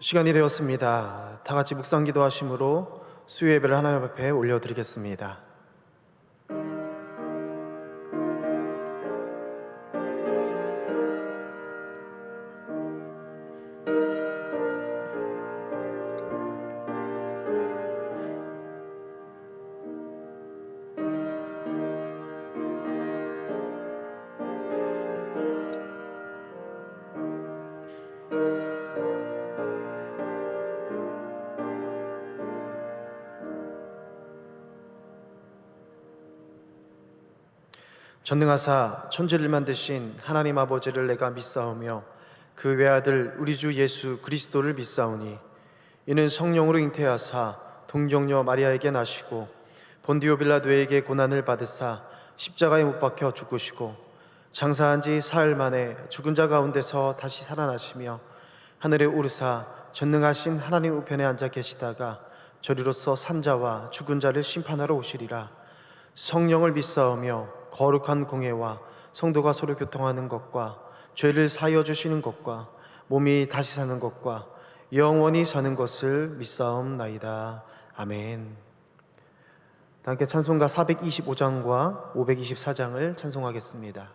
시간이 되었습니다. 다 같이 묵상 기도하심으로 수요 예배를 하나님 앞에 올려드리겠습니다. 전능하사 천지를 만드신 하나님 아버지를 내가 믿사오며 그 외아들 우리 주 예수 그리스도를 믿사오니 이는 성령으로 잉태하사 동정녀 마리아에게 나시고 본디오 빌라도에게 고난을 받으사 십자가에 못 박혀 죽으시고 장사한 지 사흘 만에 죽은 자 가운데서 다시 살아나시며 하늘에 오르사 전능하신 하나님 우편에 앉아 계시다가 저리로서 산자와 죽은 자를 심판하러 오시리라. 성령을 믿사오며 거룩한 공회와 성도가 서로 교통하는 것과 죄를 사하여 주시는 것과 몸이 다시 사는 것과 영원히 사는 것을 믿사옵나이다. 아멘. 함께 찬송가 425장과 524장을 찬송하겠습니다.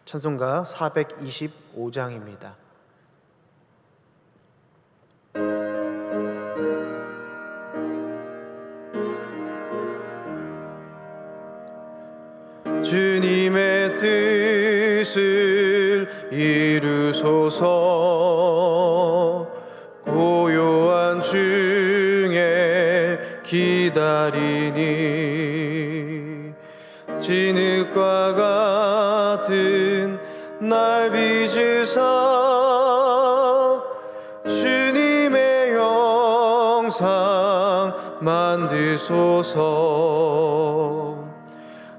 찬송가 425장입니다. 주님의 뜻을 이루소서. 고요한 중에 기다리니 진흙과 같은 날 빚으사 주님의 형상 만드소서.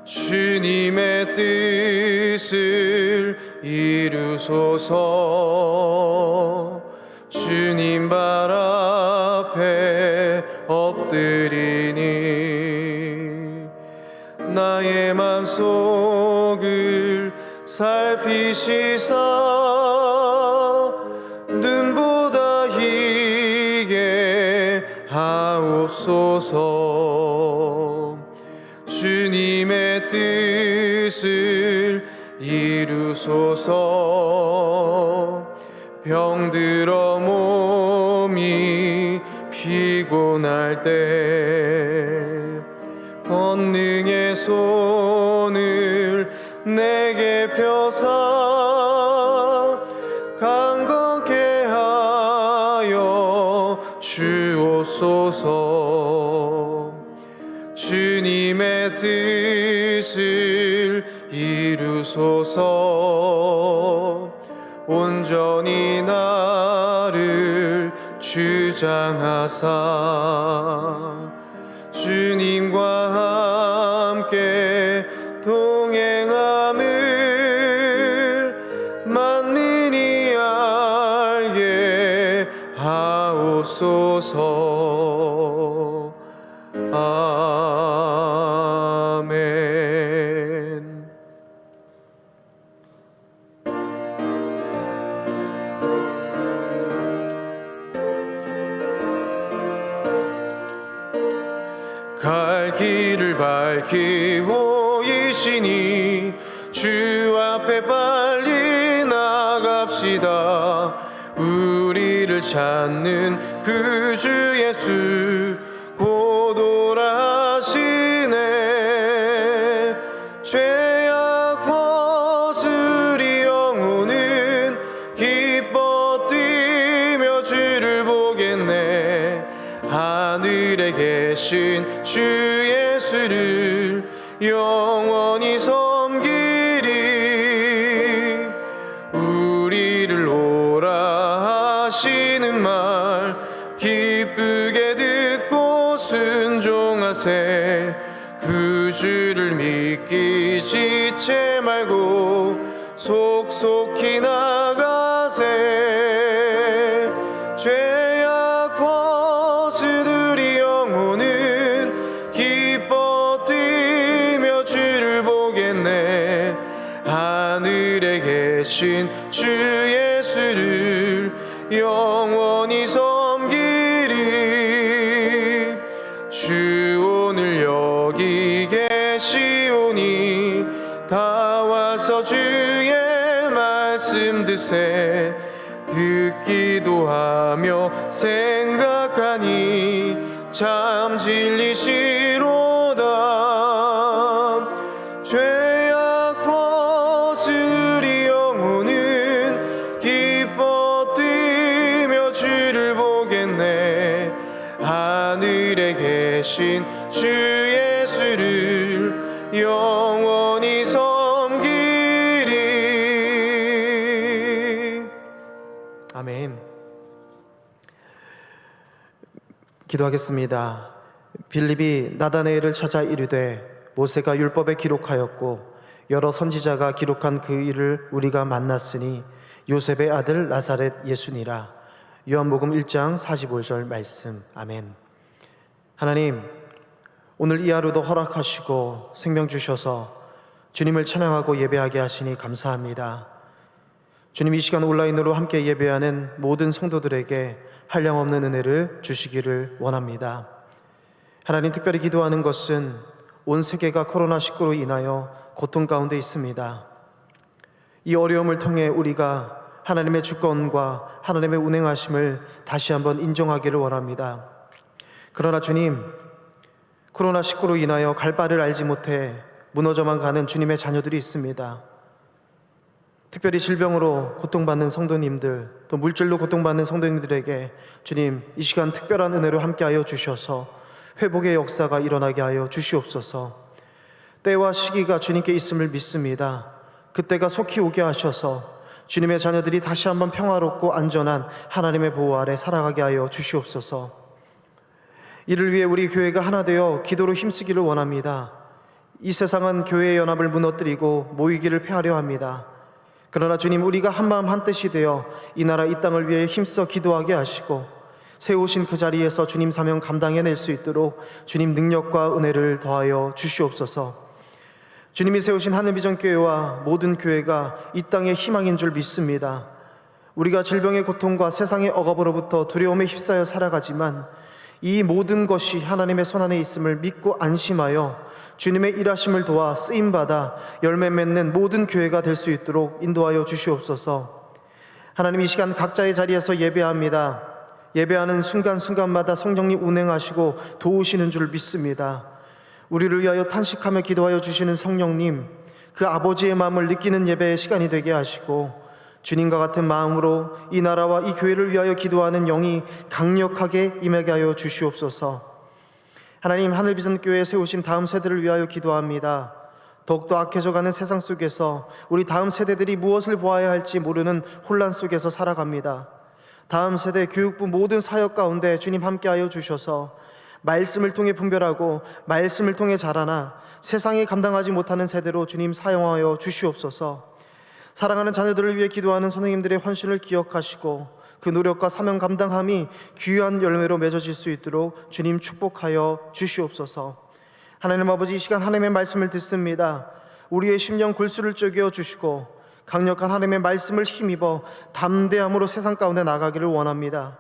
주님의 뜻을 이루소서. 주님 발 앞에 엎드리니 나의 맘속을 살피시사 눈보다 희게 하옵소서. 주님의 뜻을 이루소서. 병들어 몸이 피곤할 때 권능의 손을 내게 펴사 강건케 하여 주옵소서. 주님의 뜻을 이루소서. 온전히 나를 주장하사 주님과 함께 동행함을 만민이 알게 하옵소서. 아멘. 갈 길을 밝히 보이시니 주 앞에 빨리 나갑시다. 우리를 찾는 그 주 예수 곧 오라 하시네. 죄악 벗으리 영혼은 기뻐 뛰며 주를 보겠네. 하늘에 계신 주 예수를 영원히 섬기리. 우리를 오라 하시는 말 기쁘게 듣고 순종하세. 그 주를 믿기 지체 말고 속속히 나가세. 죄악 벗으리 영혼은 기뻐 뛰며 주를 보겠네. 하늘에 계신 주 예수를 영원히 섬기리. 주 오늘 여기 계시오니 다 와서 주의 말씀 드세. 듣기도 하며 생각하니 참 진리시로다. 죄악 벗으리 영혼은 기뻐 뛰며 주를 보겠네. 하늘에 계신 주 예수를 영원히 섬기리. 아멘. 기도하겠습니다. 빌립이 나다나엘을 찾아 이르되 모세가 율법에 기록하였고 여러 선지자가 기록한 그 일을 우리가 만났으니 요셉의 아들 나사렛 예수니라. 요한복음 1장 45절 말씀. 아멘. 하나님, 오늘 이 하루도 허락하시고 생명 주셔서 주님을 찬양하고 예배하게 하시니 감사합니다. 주님, 이 시간 온라인으로 함께 예배하는 모든 성도들에게 한량없는 은혜를 주시기를 원합니다. 하나님, 특별히 기도하는 것은 온 세계가 코로나19로 인하여 고통 가운데 있습니다. 이 어려움을 통해 우리가 하나님의 주권과 하나님의 운행하심을 다시 한번 인정하기를 원합니다. 그러나 주님, 코로나19로 인하여 갈 바를 알지 못해 무너져만 가는 주님의 자녀들이 있습니다. 특별히 질병으로 고통받는 성도님들, 또 물질로 고통받는 성도님들에게 주님, 이 시간 특별한 은혜로 함께하여 주셔서 회복의 역사가 일어나게 하여 주시옵소서. 때와 시기가 주님께 있음을 믿습니다. 그때가 속히 오게 하셔서 주님의 자녀들이 다시 한번 평화롭고 안전한 하나님의 보호 아래 살아가게 하여 주시옵소서. 이를 위해 우리 교회가 하나 되어 기도로 힘쓰기를 원합니다. 이 세상은 교회의 연합을 무너뜨리고 모이기를 폐하려 합니다. 그러나 주님, 우리가 한마음 한뜻이 되어 이 나라 이 땅을 위해 힘써 기도하게 하시고 세우신 그 자리에서 주님 사명 감당해낼 수 있도록 주님 능력과 은혜를 더하여 주시옵소서. 주님이 세우신 하늘비전교회와 모든 교회가 이 땅의 희망인 줄 믿습니다. 우리가 질병의 고통과 세상의 억압으로부터 두려움에 휩싸여 살아가지만 이 모든 것이 하나님의 손안에 있음을 믿고 안심하여 주님의 일하심을 도와 쓰임받아 열매 맺는 모든 교회가 될 수 있도록 인도하여 주시옵소서. 하나님, 이 시간 각자의 자리에서 예배합니다. 예배하는 순간순간마다 성령님 운행하시고 도우시는 줄 믿습니다. 우리를 위하여 탄식하며 기도하여 주시는 성령님, 그 아버지의 마음을 느끼는 예배의 시간이 되게 하시고 주님과 같은 마음으로 이 나라와 이 교회를 위하여 기도하는 영이 강력하게 임하게 하여 주시옵소서. 하나님, 하늘비전교회에 세우신 다음 세대를 위하여 기도합니다. 더욱더 악해져가는 세상 속에서 우리 다음 세대들이 무엇을 보아야 할지 모르는 혼란 속에서 살아갑니다. 다음 세대 교육부 모든 사역 가운데 주님 함께하여 주셔서 말씀을 통해 분별하고 말씀을 통해 자라나 세상이 감당하지 못하는 세대로 주님 사용하여 주시옵소서. 사랑하는 자녀들을 위해 기도하는 선생님들의 헌신을 기억하시고 그 노력과 사명 감당함이 귀한 열매로 맺어질 수 있도록 주님 축복하여 주시옵소서. 하나님 아버지, 이 시간 하나님의 말씀을 듣습니다. 우리의 심령 골수를 쪼개어 주시고 강력한 하나님의 말씀을 힘입어 담대함으로 세상 가운데 나가기를 원합니다.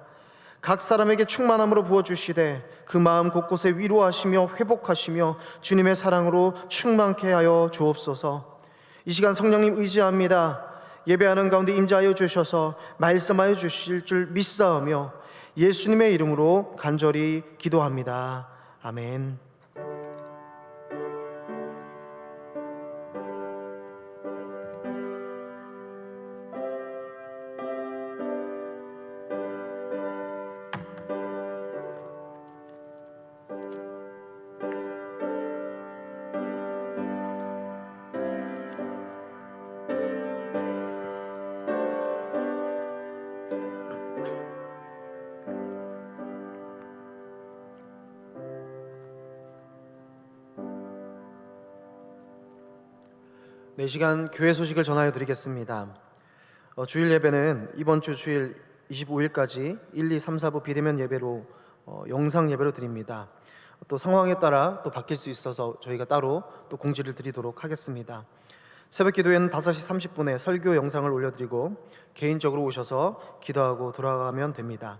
각 사람에게 충만함으로 부어주시되 그 마음 곳곳에 위로하시며 회복하시며 주님의 사랑으로 충만케 하여 주옵소서. 이 시간 성령님 의지합니다. 예배하는 가운데 임재하여 주셔서 말씀하여 주실 줄 믿사오며 예수님의 이름으로 간절히 기도합니다. 아멘. 네, 시간 교회 소식을 전하여 드리겠습니다. 주일 예배는 이번 주 주일 25일까지 1, 2, 3, 4부 비대면 예배로 영상 예배로 드립니다. 또 상황에 따라 또 바뀔 수 있어서 저희가 따로 또 공지를 드리도록 하겠습니다. 새벽 기도에는 5시 30분에 설교 영상을 올려드리고 개인적으로 오셔서 기도하고 돌아가면 됩니다.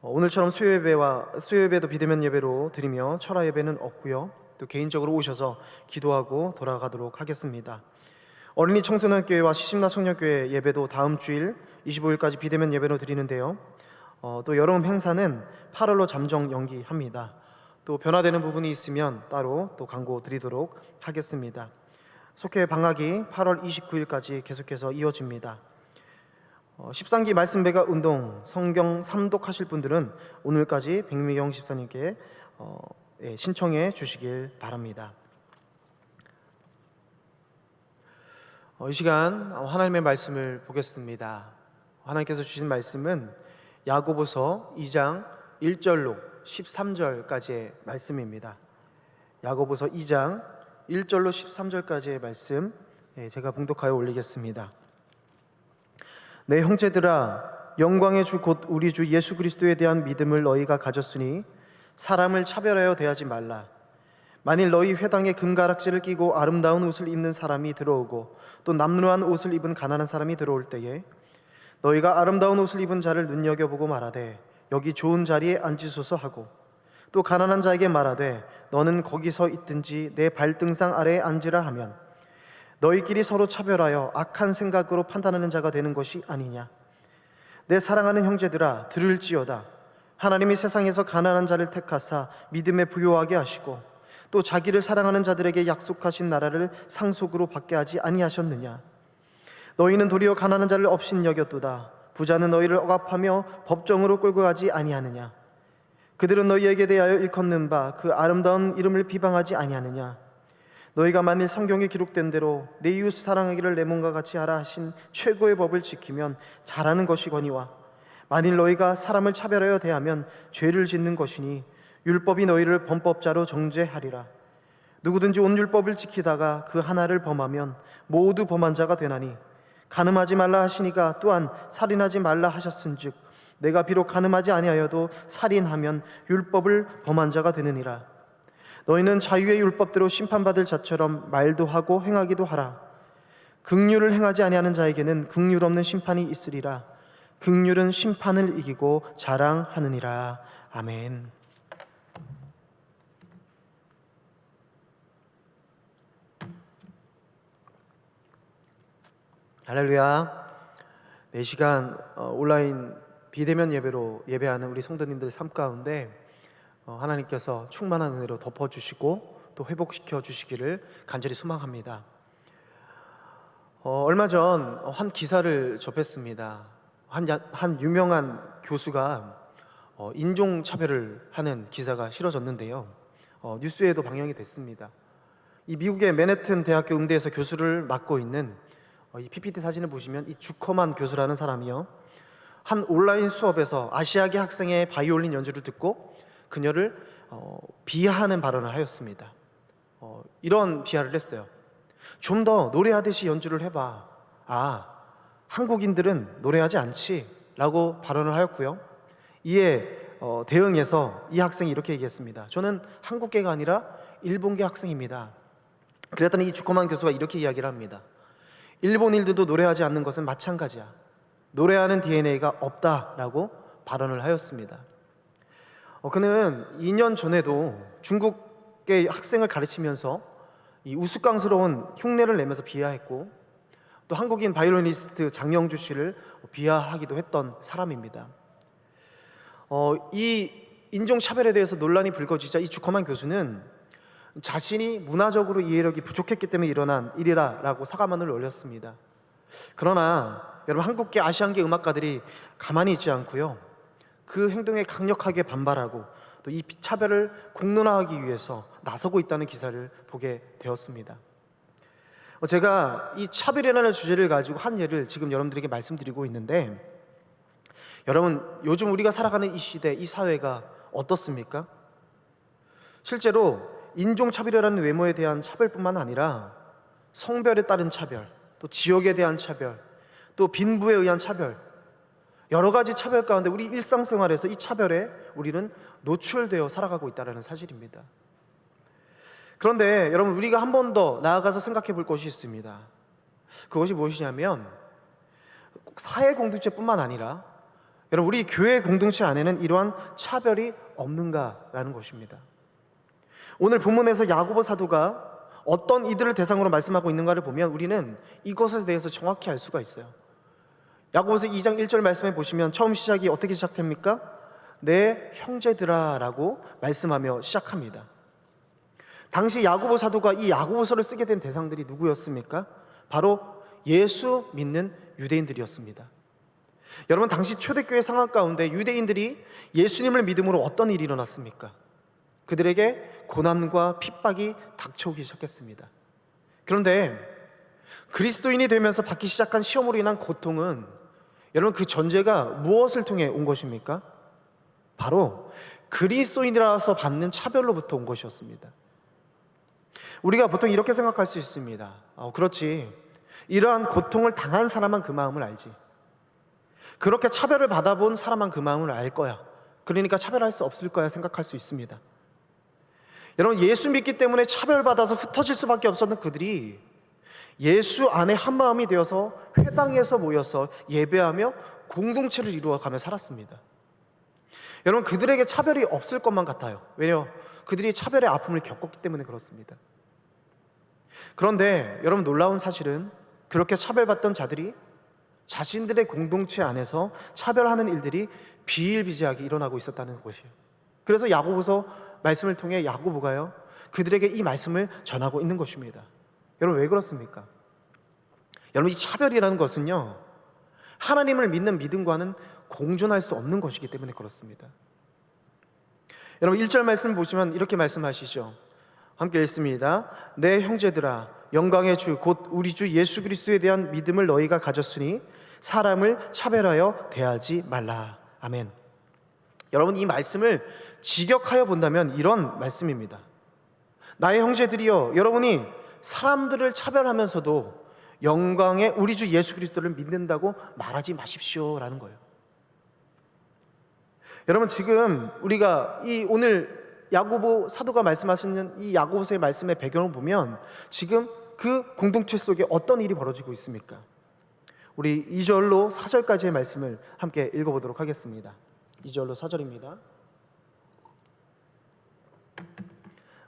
오늘처럼 수요예배도 비대면 예배로 드리며 철화 예배는 없고요. 또 개인적으로 오셔서 기도하고 돌아가도록 하겠습니다. 어린이 청소년교회와 시심나 청년교회 예배도 다음 주일 25일까지 비대면 예배로 드리는데요. 또 여름 행사는 8월로 잠정 연기합니다. 또 변화되는 부분이 있으면 따로 또 광고 드리도록 하겠습니다. 속회 방학이 8월 29일까지 계속해서 이어집니다. 13기 말씀 배가 운동 성경 삼독하실 분들은 오늘까지 백미경 집사님께 신청해 주시길 바랍니다. 이 시간 하나님의 말씀을 보겠습니다. 하나님께서 주신 말씀은 야고보서 2장 1절로 13절까지의 말씀입니다. 야고보서 2장 1절로 13절까지의 말씀 제가 봉독하여 올리겠습니다. 내 형제들아, 영광의 주 곧 우리 주 예수 그리스도에 대한 믿음을 너희가 가졌으니 사람을 차별하여 대하지 말라. 만일 너희 회당에 금가락지를 끼고 아름다운 옷을 입는 사람이 들어오고 또 남루한 옷을 입은 가난한 사람이 들어올 때에 너희가 아름다운 옷을 입은 자를 눈여겨보고 말하되 여기 좋은 자리에 앉으소서 하고 또 가난한 자에게 말하되 너는 거기서 있든지 내 발등상 아래에 앉으라 하면 너희끼리 서로 차별하여 악한 생각으로 판단하는 자가 되는 것이 아니냐. 내 사랑하는 형제들아, 들을지어다. 하나님이 세상에서 가난한 자를 택하사 믿음에 부요하게 하시고 또 자기를 사랑하는 자들에게 약속하신 나라를 상속으로 받게 하지 아니하셨느냐. 너희는 도리어 가난한 자를 업신여겼도다. 부자는 너희를 억압하며 법정으로 끌고 가지 아니하느냐. 그들은 너희에게 대하여 일컫는 바 그 아름다운 이름을 비방하지 아니하느냐. 너희가 만일 성경에 기록된 대로 내 이웃 사랑하기를 내 몸과 같이 하라 하신 최고의 법을 지키면 잘하는 것이거니와 만일 너희가 사람을 차별하여 대하면 죄를 짓는 것이니 율법이 너희를 범법자로 정죄하리라. 누구든지 온 율법을 지키다가 그 하나를 범하면 모두 범한 자가 되나니 간음하지 말라 하시니가 또한 살인하지 말라 하셨은즉 내가 비록 간음하지 아니하여도 살인하면 율법을 범한 자가 되느니라. 너희는 자유의 율법대로 심판받을 자처럼 말도 하고 행하기도 하라. 긍휼을 행하지 아니하는 자에게는 긍휼 없는 심판이 있으리라. 긍휼은 심판을 이기고 자랑하느니라. 아멘. 할렐루야. 이 시간 온라인 비대면 예배로 예배하는 우리 성도님들 삶 가운데 하나님께서 충만한 은혜로 덮어주시고 또 회복시켜 주시기를 간절히 소망합니다. 얼마 전 한 기사를 접했습니다. 한 유명한 교수가 인종차별을 하는 기사가 실어졌는데요. 뉴스에도 방영이 됐습니다. 이 미국의 맨해튼 대학교 음대에서 교수를 맡고 있는 이 PPT 사진을 보시면 이 주커만 교수라는 사람이요, 한 온라인 수업에서 아시아계 학생의 바이올린 연주를 듣고 그녀를 비하하는 발언을 하였습니다. 이런 비하를 했어요. 좀 더 노래하듯이 연주를 해봐. 한국인들은 노래하지 않지? 라고 발언을 하였고요. 이에 대응해서 이 학생이 이렇게 얘기했습니다. 저는 한국계가 아니라 일본계 학생입니다. 그랬더니 이 주커만 교수가 이렇게 이야기를 합니다. 일본인들도 노래하지 않는 것은 마찬가지야. 노래하는 DNA가 없다라고 발언을 하였습니다. 그는 2년 전에도 중국계 학생을 가르치면서 이 우스꽝스러운 흉내를 내면서 비하했고 또 한국인 바이올리니스트 장영주 씨를 비하하기도 했던 사람입니다. 이 인종차별에 대해서 논란이 불거지자 이 주커만 교수는 자신이 문화적으로 이해력이 부족했기 때문에 일어난 일이다라고 사과문을 올렸습니다. 그러나 여러분, 한국계 아시안계 음악가들이 가만히 있지 않고요, 그 행동에 강력하게 반발하고 또 이 차별을 공론화하기 위해서 나서고 있다는 기사를 보게 되었습니다. 제가 이 차별이라는 주제를 가지고 한 예를 지금 여러분들에게 말씀드리고 있는데, 여러분, 요즘 우리가 살아가는 이 시대, 이 사회가 어떻습니까? 실제로 인종차별이라는 외모에 대한 차별뿐만 아니라 성별에 따른 차별, 또 지역에 대한 차별, 또 빈부에 의한 차별, 여러 가지 차별 가운데 우리 일상생활에서 이 차별에 우리는 노출되어 살아가고 있다는 사실입니다. 그런데 여러분, 우리가 한 번 더 나아가서 생각해 볼 것이 있습니다. 그것이 무엇이냐면, 꼭 사회 공동체뿐만 아니라 여러분, 우리 교회 공동체 안에는 이러한 차별이 없는가라는 것입니다. 오늘 본문에서 야고보 사도가 어떤 이들을 대상으로 말씀하고 있는가를 보면 우리는 이것에 대해서 정확히 알 수가 있어요. 야고보서 2장 1절 말씀에 보시면 처음 시작이 어떻게 시작됩니까? 내 형제들아 라고 말씀하며 시작합니다. 당시 야고보 사도가 이 야고보서를 쓰게 된 대상들이 누구였습니까? 바로 예수 믿는 유대인들이었습니다. 여러분, 당시 초대교회 상황 가운데 유대인들이 예수님을 믿음으로 어떤 일이 일어났습니까? 그들에게 고난과 핍박이 닥쳐오기 시작했습니다. 그런데 그리스도인이 되면서 받기 시작한 시험으로 인한 고통은 여러분, 그 전제가 무엇을 통해 온 것입니까? 바로 그리스도인이라서 받는 차별로부터 온 것이었습니다. 우리가 보통 이렇게 생각할 수 있습니다. 그렇지, 이러한 고통을 당한 사람만 그 마음을 알지, 그렇게 차별을 받아본 사람만 그 마음을 알 거야, 그러니까 차별할 수 없을 거야 생각할 수 있습니다. 여러분, 예수 믿기 때문에 차별받아서 흩어질 수밖에 없었던 그들이 예수 안에 한 마음이 되어서 회당에서 모여서 예배하며 공동체를 이루어가며 살았습니다. 여러분, 그들에게 차별이 없을 것만 같아요. 왜냐? 그들이 차별의 아픔을 겪었기 때문에 그렇습니다. 그런데 여러분, 놀라운 사실은 그렇게 차별받던 자들이 자신들의 공동체 안에서 차별하는 일들이 비일비재하게 일어나고 있었다는 것이에요. 그래서 야고보서 말씀을 통해 야고보가요, 그들에게 이 말씀을 전하고 있는 것입니다. 여러분, 왜 그렇습니까? 여러분, 이 차별이라는 것은요, 하나님을 믿는 믿음과는 공존할 수 없는 것이기 때문에 그렇습니다. 여러분, 1절 말씀 보시면 이렇게 말씀하시죠. 함께 읽습니다. 내 형제들아, 영광의 주 곧 우리 주 예수 그리스도에 대한 믿음을 너희가 가졌으니 사람을 차별하여 대하지 말라. 아멘. 여러분, 이 말씀을 직역하여 본다면 이런 말씀입니다. 나의 형제들이여, 여러분이 사람들을 차별하면서도 영광의 우리 주 예수 그리스도를 믿는다고 말하지 마십시오 라는 거예요. 여러분, 지금 우리가 이 오늘 야고보 사도가 말씀하시는 이 야고보서의 말씀의 배경을 보면 지금 그 공동체 속에 어떤 일이 벌어지고 있습니까? 우리 2절로 4절까지의 말씀을 함께 읽어보도록 하겠습니다. 2절로 4절입니다.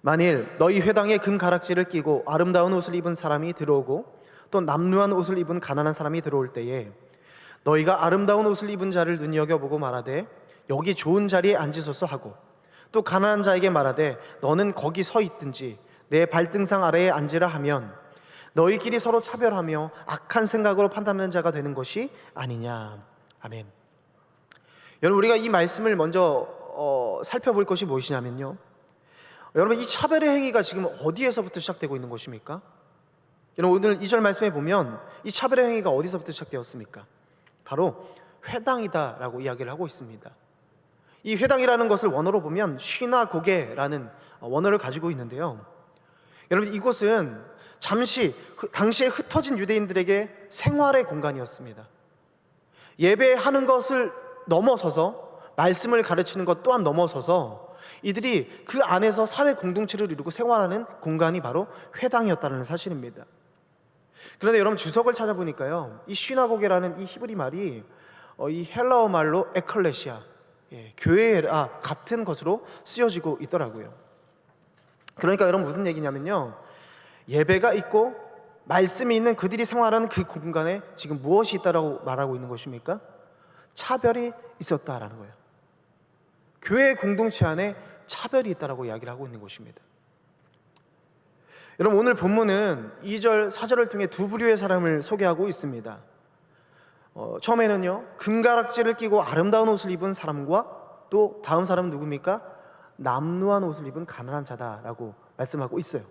만일 너희 회당에 금 가락지를 끼고 아름다운 옷을 입은 사람이 들어오고 또 남루한 옷을 입은 가난한 사람이 들어올 때에 너희가 아름다운 옷을 입은 자를 눈여겨보고 말하되 여기 좋은 자리에 앉으소서 하고 또 가난한 자에게 말하되 너는 거기 서 있든지 내 발등상 아래에 앉으라 하면 너희끼리 서로 차별하며 악한 생각으로 판단하는 자가 되는 것이 아니냐. 아멘. 여러분, 우리가 이 말씀을 먼저 살펴볼 것이 무엇이냐면요, 여러분, 이 차별의 행위가 지금 어디에서부터 시작되고 있는 것입니까? 여러분, 오늘 2절 말씀에 보면 이 차별의 행위가 어디서부터 시작되었습니까? 바로 회당이다라고 이야기를 하고 있습니다. 이 회당이라는 것을 원어로 보면 쉬나고게라는 원어를 가지고 있는데요, 여러분, 이곳은 잠시 당시에 흩어진 유대인들에게 생활의 공간이었습니다. 예배하는 것을 넘어서서 말씀을 가르치는 것 또한 넘어서서 이들이 그 안에서 사회 공동체를 이루고 생활하는 공간이 바로 회당이었다는 사실입니다. 그런데 여러분, 주석을 찾아보니까요, 이 시나고게라는 이 히브리 말이 이 헬라어 말로 에클레시아, 교회와 같은 것으로 쓰여지고 있더라고요. 그러니까 여러분, 무슨 얘기냐면요, 예배가 있고 말씀이 있는 그들이 생활하는 그 공간에 지금 무엇이 있다라고 말하고 있는 것입니까? 차별이 있었다라는 거예요. 교회 공동체 안에 차별이 있다라고 이야기를 하고 있는 것입니다. 여러분, 오늘 본문은 2절, 4절을 통해 두 부류의 사람을 소개하고 있습니다. 처음에는요, 금가락지를 끼고 아름다운 옷을 입은 사람과 또 다음 사람은 누굽니까? 남루한 옷을 입은 가난한 자다라고 말씀하고 있어요.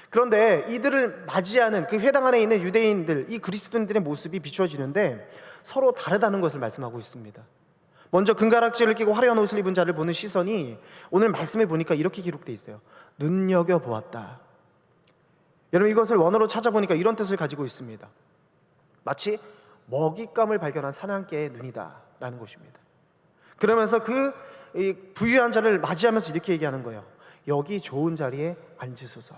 그런데 이들을 맞이하는 그 회당 안에 있는 유대인들, 이 그리스도인들의 모습이 비추어지는데 서로 다르다는 것을 말씀하고 있습니다. 먼저 금가락지를 끼고 화려한 옷을 입은 자를 보는 시선이 오늘 말씀에 보니까 이렇게 기록되어 있어요. 눈여겨보았다. 여러분, 이것을 원어로 찾아보니까 이런 뜻을 가지고 있습니다. 마치 먹잇감을 발견한 사냥개의 눈이다 라는 것입니다. 그러면서 그 부유한 자를 맞이하면서 이렇게 얘기하는 거예요. 여기 좋은 자리에 앉으소서.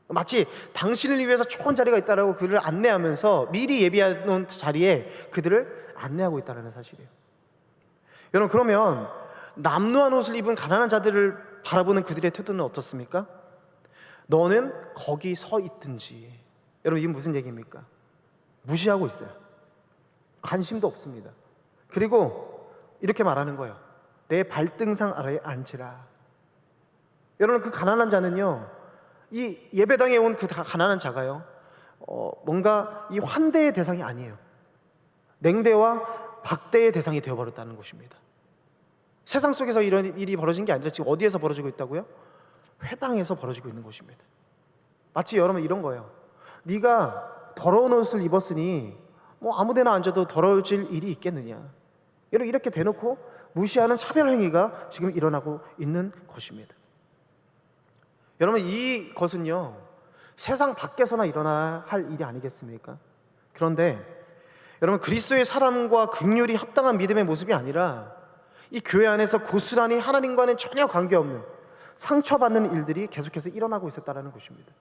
마치 당신을 위해서 좋은 자리가 있다라고 그를 안내하면서 미리 예비해 놓은 자리에 그들을 안내하고 있다는 사실이에요. 여러분, 그러면 남루한 옷을 입은 가난한 자들을 바라보는 그들의 태도는 어떻습니까? 너는 거기 서 있든지. 여러분, 이게 무슨 얘기입니까? 무시하고 있어요. 관심도 없습니다. 그리고 이렇게 말하는 거예요. 내 발등상 아래에 앉으라. 여러분, 그 가난한 자는요, 이 예배당에 온 그 가난한 자가요, 뭔가 이 환대의 대상이 아니에요. 냉대와 박대의 대상이 되어버렸다는 것입니다. 세상 속에서 이런 일이 벌어진 게 아니라 지금 어디에서 벌어지고 있다고요? 회당에서 벌어지고 있는 것입니다. 마치 여러분 이런 거예요. 네가 더러운 옷을 입었으니 뭐 아무데나 앉아도 더러워질 일이 있겠느냐. 여러분, 이렇게 대놓고 무시하는 차별 행위가 지금 일어나고 있는 것입니다. 여러분, 이것은요 세상 밖에서나 일어나야 할 일이 아니겠습니까? 그런데 여러분, 그리스도의 사랑과 긍휼이 합당한 믿음의 모습이 아니라 이 교회 안에서 고스란히 하나님과는 전혀 관계없는 상처받는 일들이 계속해서 일어나고 있었다는 것입니다.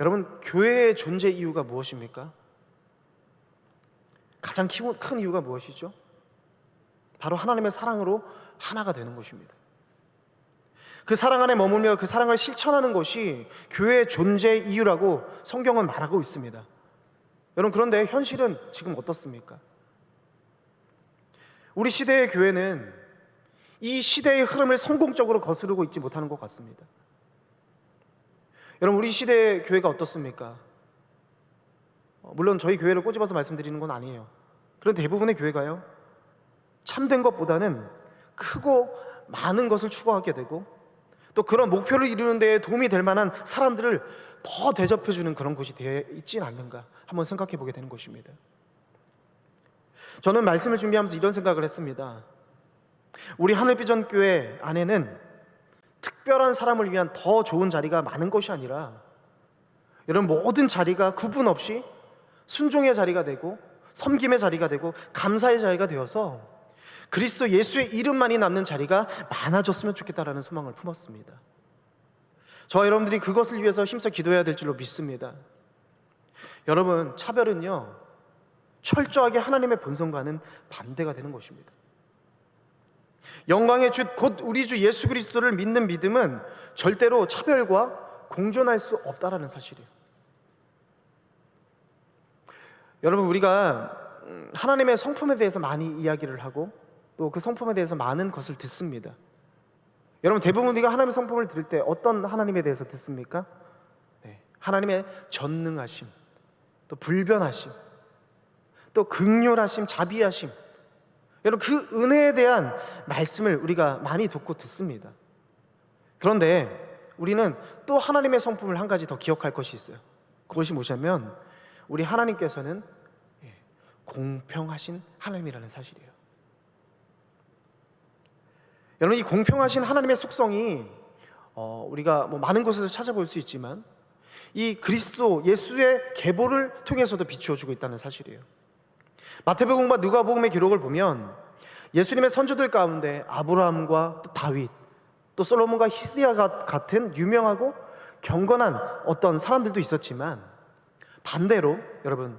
여러분, 교회의 존재 이유가 무엇입니까? 가장 큰 이유가 무엇이죠? 바로 하나님의 사랑으로 하나가 되는 것입니다. 그 사랑 안에 머물며 그 사랑을 실천하는 것이 교회의 존재 이유라고 성경은 말하고 있습니다. 여러분, 그런데 현실은 지금 어떻습니까? 우리 시대의 교회는 이 시대의 흐름을 성공적으로 거스르고 있지 못하는 것 같습니다. 여러분, 우리 시대의 교회가 어떻습니까? 물론 저희 교회를 꼬집어서 말씀드리는 건 아니에요. 그런데 대부분의 교회가요, 참된 것보다는 크고 많은 것을 추구하게 되고 또 그런 목표를 이루는 데 도움이 될 만한 사람들을 더 대접해주는 그런 곳이 되어 있지는 않는가 한번 생각해 보게 되는 것입니다. 저는 말씀을 준비하면서 이런 생각을 했습니다. 우리 하늘비전교회 안에는 특별한 사람을 위한 더 좋은 자리가 많은 것이 아니라 이런 모든 자리가 구분 없이 순종의 자리가 되고 섬김의 자리가 되고 감사의 자리가 되어서 그리스도 예수의 이름만이 남는 자리가 많아졌으면 좋겠다라는 소망을 품었습니다. 저와 여러분들이 그것을 위해서 힘써 기도해야 될 줄로 믿습니다. 여러분, 차별은요 철저하게 하나님의 본성과는 반대가 되는 것입니다. 영광의 주 곧 우리 주 예수 그리스도를 믿는 믿음은 절대로 차별과 공존할 수 없다라는 사실이에요. 여러분, 우리가 하나님의 성품에 대해서 많이 이야기를 하고 또 그 성품에 대해서 많은 것을 듣습니다. 여러분, 대부분 우리가 하나님의 성품을 들을 때 어떤 하나님에 대해서 듣습니까? 하나님의 전능하심, 또 불변하심, 또 긍휼하심, 자비하심, 여러분 그 은혜에 대한 말씀을 우리가 많이 듣습니다. 그런데 우리는 또 하나님의 성품을 한 가지 더 기억할 것이 있어요. 그것이 뭐냐면 우리 하나님께서는 공평하신 하나님이라는 사실이에요. 여러분, 이 공평하신 하나님의 속성이 우리가 많은 곳에서 찾아볼 수 있지만 이 그리스도 예수의 계보를 통해서도 비추어주고 있다는 사실이에요. 마태복음과 누가복음의 기록을 보면 예수님의 선조들 가운데 아브라함과 또 다윗, 또 솔로몬과 히스기야 같은 유명하고 경건한 어떤 사람들도 있었지만 반대로 여러분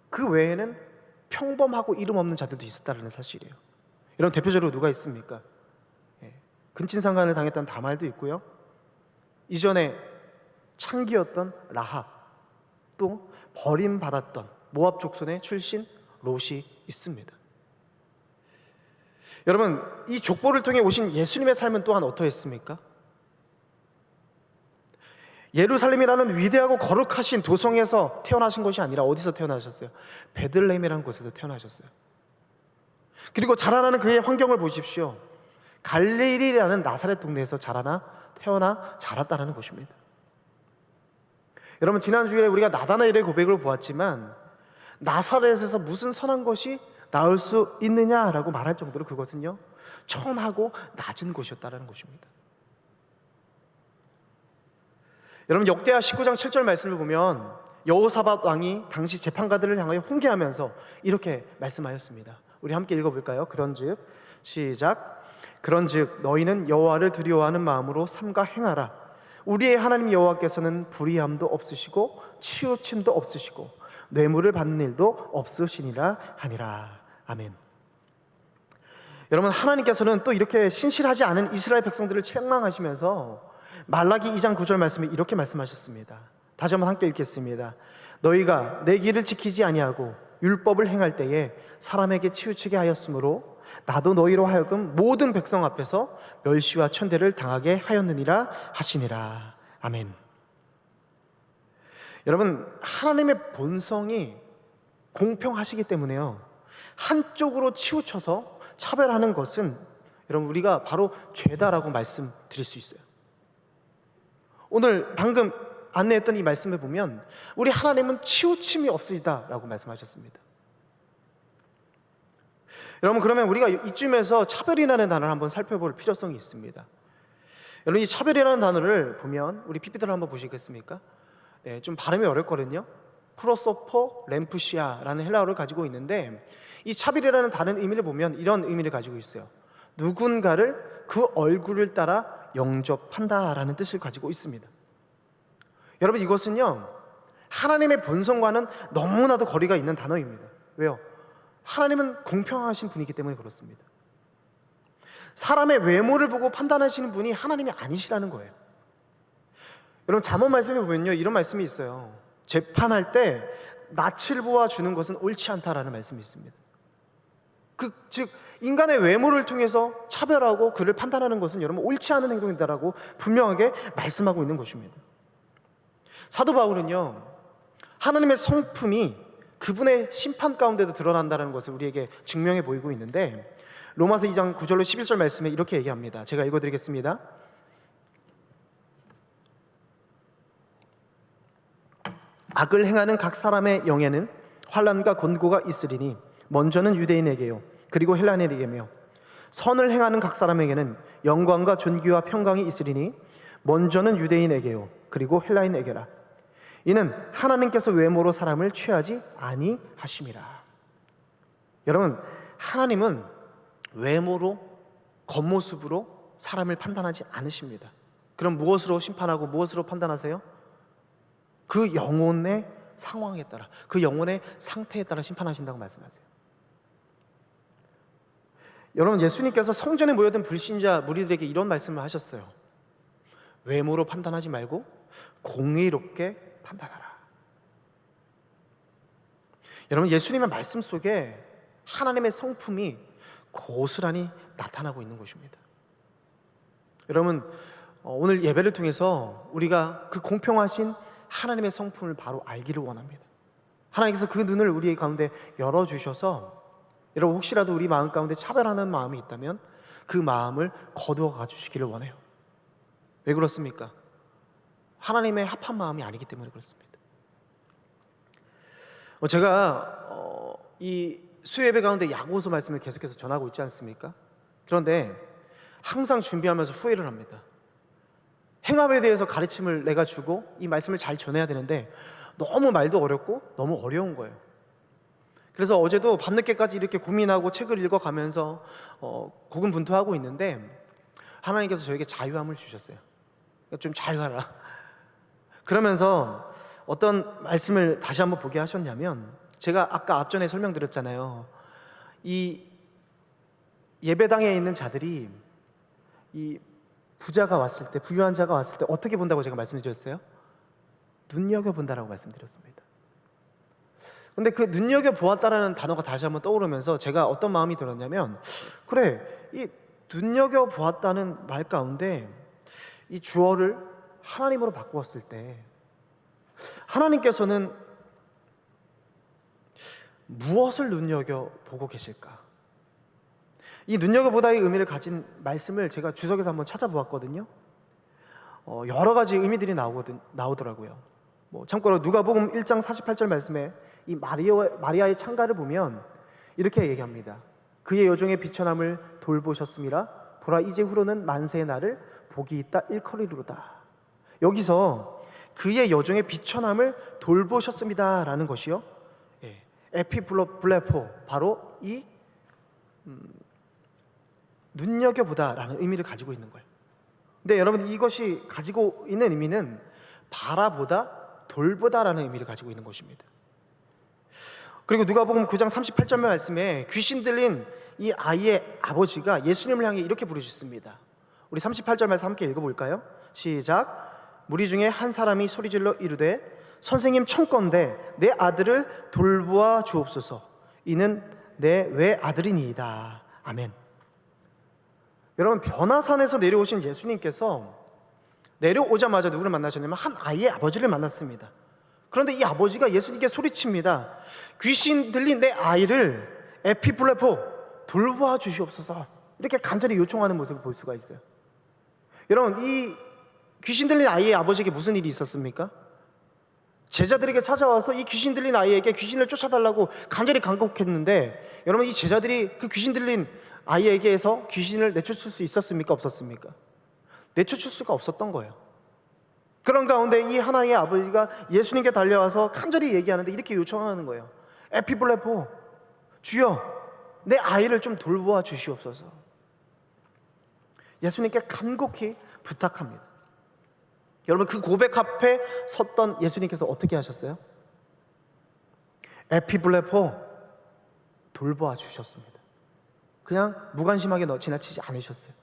그 외에는 평범하고 이름 없는 자들도 있었다는 사실이에요. 이런 대표적으로 누가 있습니까? 근친상간을 당했던 다말도 있고요, 이전에 창기였던 라합, 또 버림받았던 모압 족속의 출신 롯이 있습니다. 여러분, 이 족보를 통해 오신 예수님의 삶은 또한 어떠했습니까? 예루살렘이라는 위대하고 거룩하신 도성에서 태어나신 것이 아니라 어디서 태어나셨어요? 베들레헴이라는 곳에서 태어나셨어요. 그리고 자라나는 그의 환경을 보십시오. 갈릴리라는 나사렛 동네에서 태어나 자랐다는 것입니다. 여러분, 지난 주일에 우리가 나다나엘의 고백을 보았지만 나사렛에서 무슨 선한 것이 나올 수 있느냐라고 말할 정도로 그것은요 천하고 낮은 곳이었다는 것입니다. 여러분, 역대하 19장 7절 말씀을 보면 여호사밧 왕이 당시 재판관들을 향하여 훈계하면서 이렇게 말씀하였습니다. 우리 함께 읽어볼까요? 그런즉 시작. 그런즉 너희는 여호와를 두려워하는 마음으로 삼가 행하라. 우리의 하나님 여호와께서는 불의함도 없으시고 치우침도 없으시고 뇌물을 받는 일도 없으시니라 하니라. 아멘. 여러분, 하나님께서는 또 이렇게 신실하지 않은 이스라엘 백성들을 책망하시면서 말라기 2장 9절 말씀에 이렇게 말씀하셨습니다. 다시 한번 함께 읽겠습니다. 너희가 내 길을 지키지 아니하고 율법을 행할 때에 사람에게 치우치게 하였으므로 나도 너희로 하여금 모든 백성 앞에서 멸시와 천대를 당하게 하였느니라 하시니라. 아멘. 여러분, 하나님의 본성이 공평하시기 때문에요, 한쪽으로 치우쳐서 차별하는 것은 여러분 우리가 바로 죄다라고 말씀드릴 수 있어요. 오늘 방금 안내했던 이 말씀을 보면 우리 하나님은 치우침이 없으시다라고 말씀하셨습니다. 여러분, 그러면 우리가 이쯤에서 차별이라는 단어를 한번 살펴볼 필요성이 있습니다. 여러분, 이 차별이라는 단어를 보면 우리 PPT를 한번 보시겠습니까? 네, 좀 발음이 어렵거든요. 프로소포 램푸시아라는 헬라어를 가지고 있는데, 이 차별이라는 다른 의미를 보면 이런 의미를 가지고 있어요. 누군가를 그 얼굴을 따라 영접한다라는 뜻을 가지고 있습니다. 여러분, 이것은요 하나님의 본성과는 너무나도 거리가 있는 단어입니다. 왜요? 하나님은 공평하신 분이기 때문에 그렇습니다. 사람의 외모를 보고 판단하시는 분이 하나님이 아니시라는 거예요. 여러분, 잠언 말씀에 보면요 이런 말씀이 있어요. 재판할 때 낯을 보아 주는 것은 옳지 않다라는 말씀이 있습니다. 즉 인간의 외모를 통해서 차별하고 그를 판단하는 것은 여러분 옳지 않은 행동이다라고 분명하게 말씀하고 있는 것입니다. 사도 바울은요 하나님의 성품이 그분의 심판 가운데도 드러난다는 것을 우리에게 증명해 보이고 있는데, 로마서 2장 9절로 11절 말씀에 이렇게 얘기합니다. 제가 읽어드리겠습니다. 악을 행하는 각 사람의 영에는 환난과 권고가 있으리니 먼저는 유대인에게요 그리고 헬라인에게며, 선을 행하는 각 사람에게는 영광과 존귀와 평강이 있으리니 먼저는 유대인에게요 그리고 헬라인에게라. 이는 하나님께서 외모로 사람을 취하지 아니하심이라. 여러분, 하나님은 외모로, 겉모습으로 사람을 판단하지 않으십니다. 그럼 무엇으로 심판하고 무엇으로 판단하세요? 그 영혼의 상황에 따라, 그 영혼의 상태에 따라 심판하신다고 말씀하세요. 여러분, 예수님께서 성전에 모여든 불신자 무리들에게 이런 말씀을 하셨어요. 외모로 판단하지 말고 공의롭게 판단하라. 여러분, 예수님의 말씀 속에 하나님의 성품이 고스란히 나타나고 있는 것입니다. 여러분, 오늘 예배를 통해서 우리가 그 공평하신 하나님의 성품을 바로 알기를 원합니다. 하나님께서 그 눈을 우리 가운데 열어주셔서 여러분, 혹시라도 우리 마음 가운데 차별하는 마음이 있다면 그 마음을 거두어 가주시기를 원해요. 왜 그렇습니까? 하나님의 합한 마음이 아니기 때문에 그렇습니다. 제가 이 수요예배 가운데 야고보서 말씀을 계속해서 전하고 있지 않습니까? 그런데 항상 준비하면서 후회를 합니다. 행함에 대해서 가르침을 내가 주고 이 말씀을 잘 전해야 되는데 너무 말도 어렵고 너무 어려운 거예요. 그래서 어제도 밤늦게까지 이렇게 고민하고 책을 읽어가면서 고군분투하고 있는데 하나님께서 저에게 자유함을 주셨어요. 좀 자유하라. 그러면서 어떤 말씀을 다시 한번 보게 하셨냐면, 제가 아까 앞전에 설명드렸잖아요. 이 예배당에 있는 자들이 이 부자가 왔을 때, 부유한 자가 왔을 때 어떻게 본다고 제가 말씀드렸어요? 눈여겨본다라고 말씀드렸습니다. 근데 그 눈여겨보았다라는 단어가 다시 한번 떠오르면서 제가 어떤 마음이 들었냐면, 그래, 이 눈여겨보았다는 말 가운데 이 주어를 하나님으로 바꾸었을 때 하나님께서는 무엇을 눈여겨보고 계실까? 이 눈여겨보다의 의미를 가진 말씀을 제가 주석에서 한번 찾아보았거든요. 여러 가지 의미들이 나오더라고요. 참고로 누가복음 1장 48절 말씀에 이 마리아의 창가를 보면 이렇게 얘기합니다. 그의 여종의 비천함을 돌보셨음이라 보라 이제 후로는 만세의 날을 복이 있다 일컬이로다. 여기서 그의 여종의 비천함을 돌보셨습니다라는 것이요, 에피블레포, 바로 이 눈여겨보다라는 의미를 가지고 있는 거예요. 근데 여러분, 이것이 가지고 있는 의미는 바라보다, 돌보다라는 의미를 가지고 있는 것입니다. 그리고 누가복음 9장 38절 말씀에 귀신 들린 이 아이의 아버지가 예수님을 향해 이렇게 부르셨습니다. 우리 38절 말씀 함께 읽어볼까요? 시작. 무리 중에 한 사람이 소리질러 이르되 선생님 청컨대 내 아들을 돌보아 주옵소서. 이는 내 외아들이니이다. 아멘. 여러분, 변화산에서 내려오신 예수님께서 내려오자마자 누구를 만나셨냐면 한 아이의 아버지를 만났습니다. 그런데 이 아버지가 예수님께 소리칩니다. 귀신 들린 내 아이를 에피블레포 돌보아 주시옵소서. 이렇게 간절히 요청하는 모습을 볼 수가 있어요. 여러분, 이 귀신 들린 아이의 아버지에게 무슨 일이 있었습니까? 제자들에게 찾아와서 이 귀신 들린 아이에게 귀신을 쫓아달라고 간절히 간곡했는데, 여러분, 이 제자들이 그 귀신 들린 아이에게서 귀신을 내쫓을 수 있었습니까? 없었습니까? 내쫓을 수가 없었던 거예요. 그런 가운데 이 하나님의 아버지가 예수님께 달려와서 간절히 얘기하는데 이렇게 요청하는 거예요. 에피블레포, 주여 내 아이를 좀 돌보아 주시옵소서. 예수님께 간곡히 부탁합니다. 여러분, 그 고백 앞에 섰던 예수님께서 어떻게 하셨어요? 에피블레포 돌보아 주셨습니다. 그냥 무관심하게 지나치지 않으셨어요.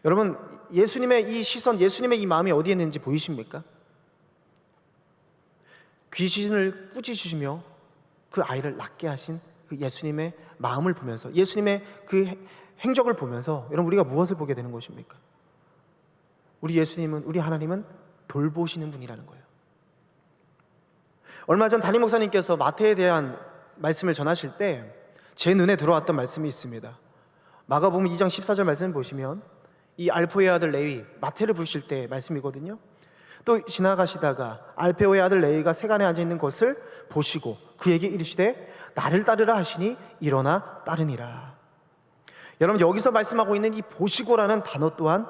여러분, 예수님의 이 시선, 예수님의 이 마음이 어디에 있는지 보이십니까? 귀신을 꾸짖으시며 그 아이를 낫게 하신 그 예수님의 마음을 보면서, 예수님의 그 행적을 보면서 여러분, 우리가 무엇을 보게 되는 것입니까? 우리 예수님은, 우리 하나님은 돌보시는 분이라는 거예요. 얼마 전 담임 목사님께서 마태에 대한 말씀을 전하실 때 제 눈에 들어왔던 말씀이 있습니다. 마가복음 2장 14절 말씀을 보시면 이 알포의 아들 레위, 마태를 부르실 때 말씀이거든요. 또 지나가시다가 알페오의 아들 레위가 세간에 앉아있는 것을 보시고 그에게 이르시되 나를 따르라 하시니 일어나 따르니라. 여러분, 여기서 말씀하고 있는 이 보시고라는 단어 또한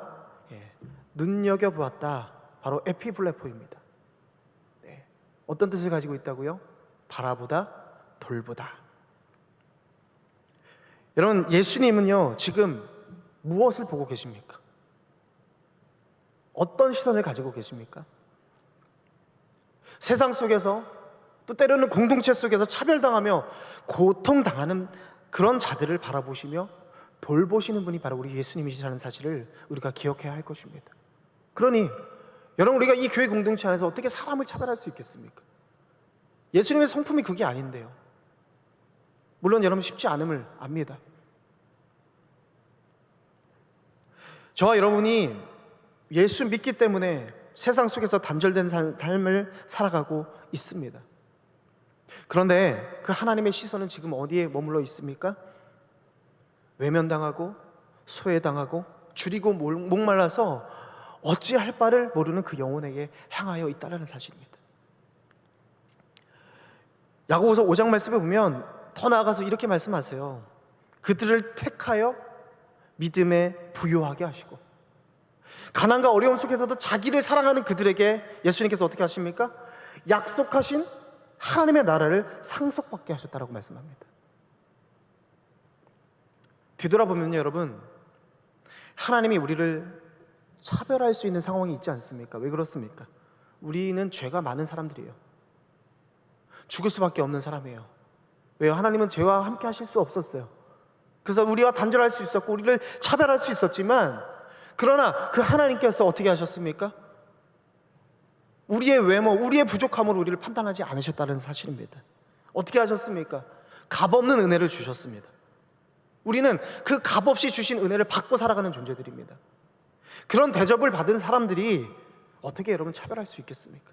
눈여겨보았다, 바로 에피블레포입니다. 어떤 뜻을 가지고 있다고요? 바라보다, 돌보다. 여러분, 예수님은요 지금 무엇을 보고 계십니까? 어떤 시선을 가지고 계십니까? 세상 속에서, 또 때로는 공동체 속에서 차별당하며 고통당하는 그런 자들을 바라보시며 돌보시는 분이 바로 우리 예수님이시라는 사실을 우리가 기억해야 할 것입니다. 그러니 여러분, 우리가 이 교회 공동체 안에서 어떻게 사람을 차별할 수 있겠습니까? 예수님의 성품이 그게 아닌데요. 물론 여러분, 쉽지 않음을 압니다. 저와 여러분이 예수 믿기 때문에 세상 속에서 단절된 삶을 살아가고 있습니다. 그런데 그 하나님의 시선은 지금 어디에 머물러 있습니까? 외면당하고 소외당하고 줄이고 목말라서 어찌할 바를 모르는 그 영혼에게 향하여 있다는 사실입니다. 야고보서 5장 말씀에 보면 더 나아가서 이렇게 말씀하세요. 그들을 택하여 믿음에 부요하게 하시고, 가난과 어려움 속에서도 자기를 사랑하는 그들에게 예수님께서 어떻게 하십니까? 약속하신 하나님의 나라를 상속받게 하셨다라고 말씀합니다. 뒤돌아보면 여러분, 하나님이 우리를 차별할 수 있는 상황이 있지 않습니까? 왜 그렇습니까? 우리는 죄가 많은 사람들이에요. 죽을 수밖에 없는 사람이에요. 왜요? 하나님은 죄와 함께 하실 수 없었어요. 그래서 우리와 단절할 수 있었고 우리를 차별할 수 있었지만, 그러나 그 하나님께서 어떻게 하셨습니까? 우리의 외모, 우리의 부족함으로 우리를 판단하지 않으셨다는 사실입니다. 어떻게 하셨습니까? 값없는 은혜를 주셨습니다. 우리는 그 값없이 주신 은혜를 받고 살아가는 존재들입니다. 그런 대접을 받은 사람들이 어떻게 여러분 차별할 수 있겠습니까?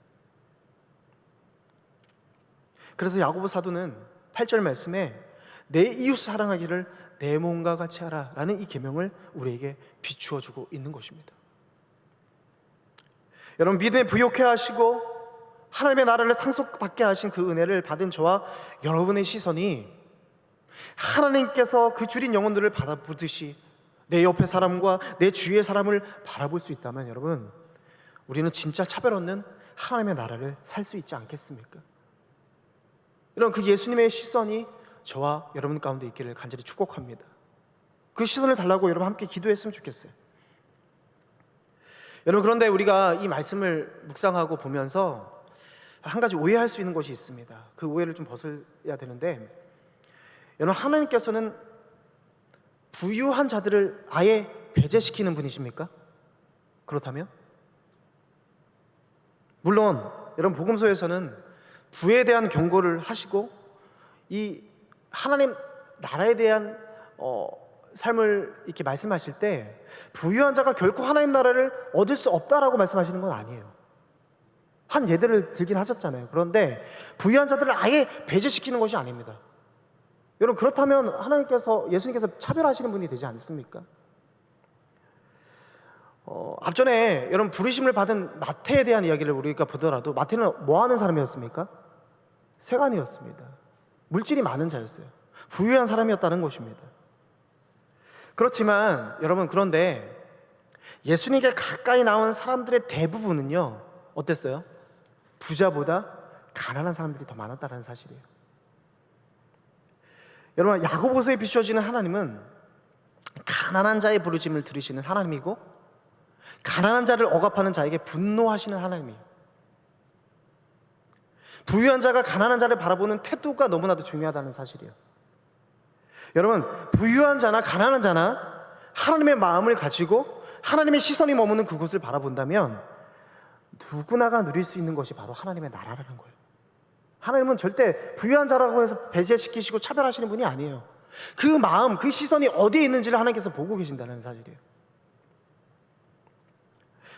그래서 야고보 사도는 8절 말씀에 내 이웃 사랑하기를 내 몸과 같이 하라 라는 이 계명을 우리에게 비추어 주고 있는 것입니다. 여러분, 믿음에 부요케 하시고 하나님의 나라를 상속받게 하신 그 은혜를 받은 저와 여러분의 시선이 하나님께서 그 줄인 영혼들을 바라보듯이 내 옆에 사람과 내 주위의 사람을 바라볼 수 있다면, 여러분, 우리는 진짜 차별 없는 하나님의 나라를 살 수 있지 않겠습니까? 여러분, 그 예수님의 시선이 저와 여러분 가운데 있기를 간절히 축복합니다. 그 시선을 달라고 여러분 함께 기도했으면 좋겠어요. 여러분, 그런데 우리가 이 말씀을 묵상하고 보면서 한 가지 오해할 수 있는 것이 있습니다. 그 오해를 좀 벗어야 되는데, 여러분, 하나님께서는 부유한 자들을 아예 배제시키는 분이십니까? 그렇다면? 물론 여러분, 복음서에서는 부에 대한 경고를 하시고 이 하나님 나라에 대한 삶을 이렇게 말씀하실 때 부유한 자가 결코 하나님 나라를 얻을 수 없다라고 말씀하시는 건 아니에요. 한 예들을 들긴 하셨잖아요. 그런데 부유한 자들을 아예 배제시키는 것이 아닙니다. 여러분, 그렇다면 하나님께서, 예수님께서 차별하시는 분이 되지 않습니까? 앞전에 여러분 부르심을 받은 마태에 대한 이야기를 우리가 보더라도 마태는 뭐 하는 사람이었습니까? 세간이었습니다. 물질이 많은 자였어요. 부유한 사람이었다는 것입니다. 그렇지만 여러분, 그런데 예수님께 가까이 나온 사람들의 대부분은요, 어땠어요? 부자보다 가난한 사람들이 더 많았다는 사실이에요. 여러분, 야고보서에 비춰지는 하나님은 가난한 자의 부르심을 들으시는 하나님이고 가난한 자를 억압하는 자에게 분노하시는 하나님이에요. 부유한 자가 가난한 자를 바라보는 태도가 너무나도 중요하다는 사실이에요. 여러분, 부유한 자나 가난한 자나 하나님의 마음을 가지고 하나님의 시선이 머무는 그곳을 바라본다면 누구나가 누릴 수 있는 것이 바로 하나님의 나라라는 거예요. 하나님은 절대 부유한 자라고 해서 배제시키시고 차별하시는 분이 아니에요. 그 마음, 그 시선이 어디에 있는지를 하나님께서 보고 계신다는 사실이에요.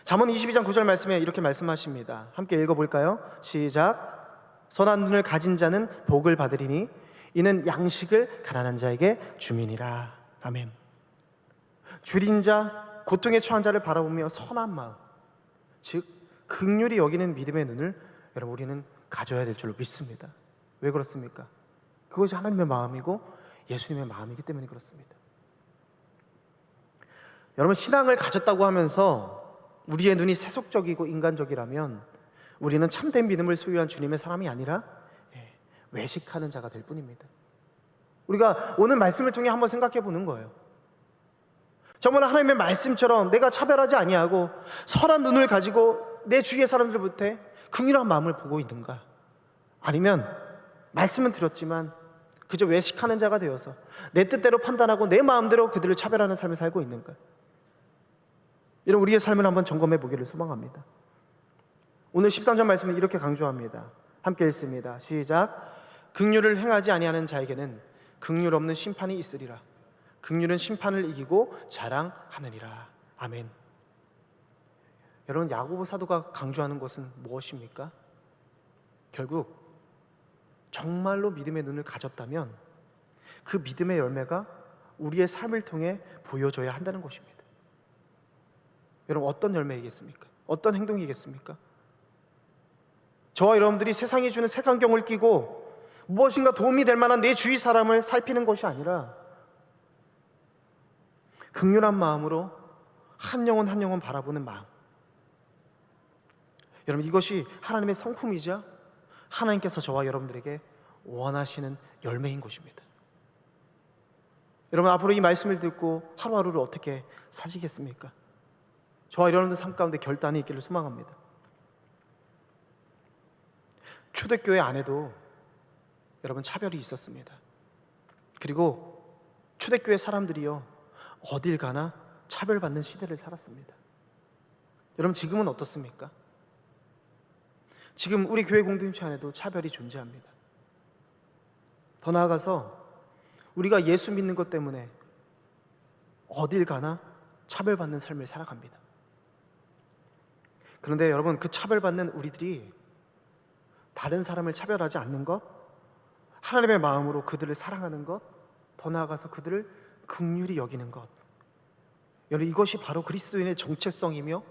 잠언 22장 9절 말씀에 이렇게 말씀하십니다. 함께 읽어볼까요? 시작. 선한 눈을 가진 자는 복을 받으리니 이는 양식을 가난한 자에게 주민이라. 아멘. 줄인 자, 고통에 처한 자를 바라보며 선한 마음, 즉 긍휼히 여기는 믿음의 눈을 여러분, 우리는 가져야 될 줄로 믿습니다. 왜 그렇습니까? 그것이 하나님의 마음이고 예수님의 마음이기 때문에 그렇습니다. 여러분, 신앙을 가졌다고 하면서 우리의 눈이 세속적이고 인간적이라면 우리는 참된 믿음을 소유한 주님의 사람이 아니라 외식하는 자가 될 뿐입니다. 우리가 오늘 말씀을 통해 한번 생각해 보는 거예요. 정말 하나님의 말씀처럼 내가 차별하지 아니하고 선한 눈을 가지고 내 주위의 사람들부터 긍휼한 마음을 보고 있는가? 아니면 말씀은 들었지만 그저 외식하는 자가 되어서 내 뜻대로 판단하고 내 마음대로 그들을 차별하는 삶을 살고 있는가? 이런 우리의 삶을 한번 점검해 보기를 소망합니다. 오늘 13절 말씀은 이렇게 강조합니다. 함께 읽습니다. 시작. 긍휼을 행하지 아니하는 자에게는 긍휼 없는 심판이 있으리라. 긍휼은 심판을 이기고 자랑하느니라. 아멘. 여러분, 야고보 사도가 강조하는 것은 무엇입니까? 결국 정말로 믿음의 눈을 가졌다면 그 믿음의 열매가 우리의 삶을 통해 보여져야 한다는 것입니다. 여러분, 어떤 열매이겠습니까? 어떤 행동이겠습니까? 저와 여러분들이 세상이 주는 색안경을 끼고 무엇인가 도움이 될 만한 내 주위 사람을 살피는 것이 아니라 긍휼한 마음으로 한 영혼 한 영혼 바라보는 마음. 여러분, 이것이 하나님의 성품이자 하나님께서 저와 여러분들에게 원하시는 열매인 것입니다. 여러분, 앞으로 이 말씀을 듣고 하루하루를 어떻게 사시겠습니까? 저와 여러분들 삶 가운데 결단이 있기를 소망합니다. 초대교회 안에도 여러분 차별이 있었습니다. 그리고 초대교회 사람들이요, 어딜 가나 차별받는 시대를 살았습니다. 여러분, 지금은 어떻습니까? 지금 우리 교회 공동체 안에도 차별이 존재합니다. 더 나아가서 우리가 예수 믿는 것 때문에 어딜 가나 차별받는 삶을 살아갑니다. 그런데 여러분, 그 차별받는 우리들이 다른 사람을 차별하지 않는 것, 하나님의 마음으로 그들을 사랑하는 것, 더 나아가서 그들을 긍휼히 여기는 것, 여러분, 이것이 바로 그리스도인의 정체성이며